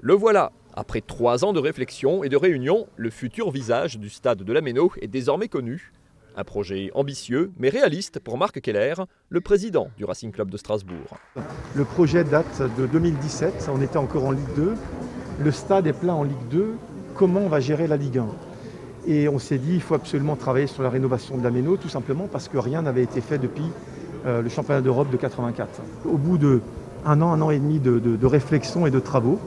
Le voilà. Après 3 ans de réflexion et de réunion, le futur visage du stade de la Méno est désormais connu. Un projet ambitieux mais réaliste pour Marc Keller, le président du Racing Club de Strasbourg. Le projet date de 2017, on était encore en Ligue 2. Le stade est plein en Ligue 2. Comment on va gérer la Ligue 1 ? Et on s'est dit qu'il faut absolument travailler sur la rénovation de la Méno, tout simplement parce que rien n'avait été fait depuis le championnat d'Europe de 84. Au bout d'un an et demi de réflexion et de travaux,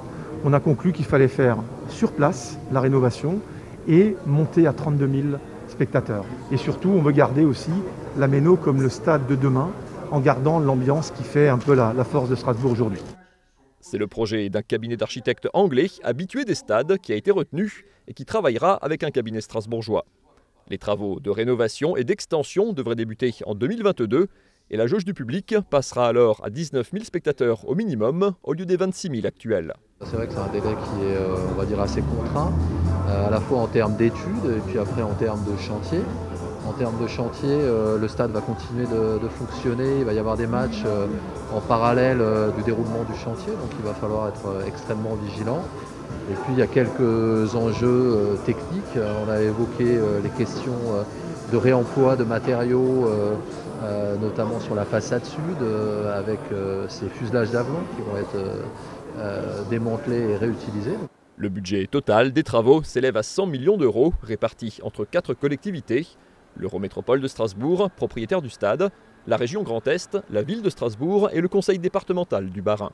on a conclu qu'il fallait faire sur place la rénovation et monter à 32 000 spectateurs. Et surtout, on veut garder aussi la Méno comme le stade de demain, en gardant l'ambiance qui fait un peu la force de Strasbourg aujourd'hui. C'est le projet d'un cabinet d'architectes anglais habitué des stades qui a été retenu et qui travaillera avec un cabinet strasbourgeois. Les travaux de rénovation et d'extension devraient débuter en 2022 et la jauge du public passera alors à 19 000 spectateurs au minimum au lieu des 26 000 actuels. C'est vrai que c'est un délai qui est, on va dire, assez contraint, à la fois en termes d'études et puis après en termes de chantier. En termes de chantier, le stade va continuer de fonctionner, il va y avoir des matchs en parallèle du déroulement du chantier, donc il va falloir être extrêmement vigilant. Et puis il y a quelques enjeux techniques, on a évoqué les questions de réemploi de matériaux, notamment sur la façade sud, avec ces fuselages d'avenant qui vont être démantelés et réutilisés. Le budget total des travaux s'élève à 100 millions d'euros répartis entre 4 collectivités. L'Eurométropole de Strasbourg, propriétaire du stade, la région Grand Est, la ville de Strasbourg et le conseil départemental du Bas-Rhin.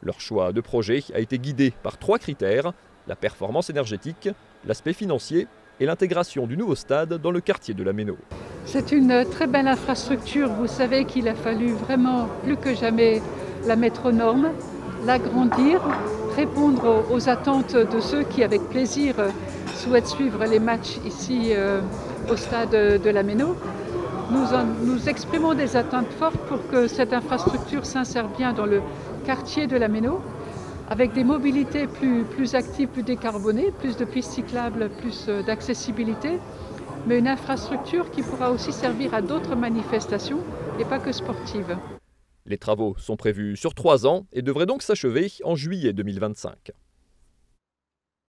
Leur choix de projet a été guidé par 3 critères, la performance énergétique, l'aspect financier et l'intégration du nouveau stade dans le quartier de la Méno. C'est une très belle infrastructure, vous savez qu'il a fallu vraiment plus que jamais la mettre aux normes, l'agrandir, répondre aux attentes de ceux qui avec plaisir souhaitent suivre les matchs ici au stade de la Méno. Nous exprimons des attentes fortes pour que cette infrastructure s'insère bien dans le quartier de la Méno, avec des mobilités plus actives, plus décarbonées, plus de pistes cyclables, plus d'accessibilité, mais une infrastructure qui pourra aussi servir à d'autres manifestations et pas que sportives. Les travaux sont prévus sur 3 ans et devraient donc s'achever en juillet 2025.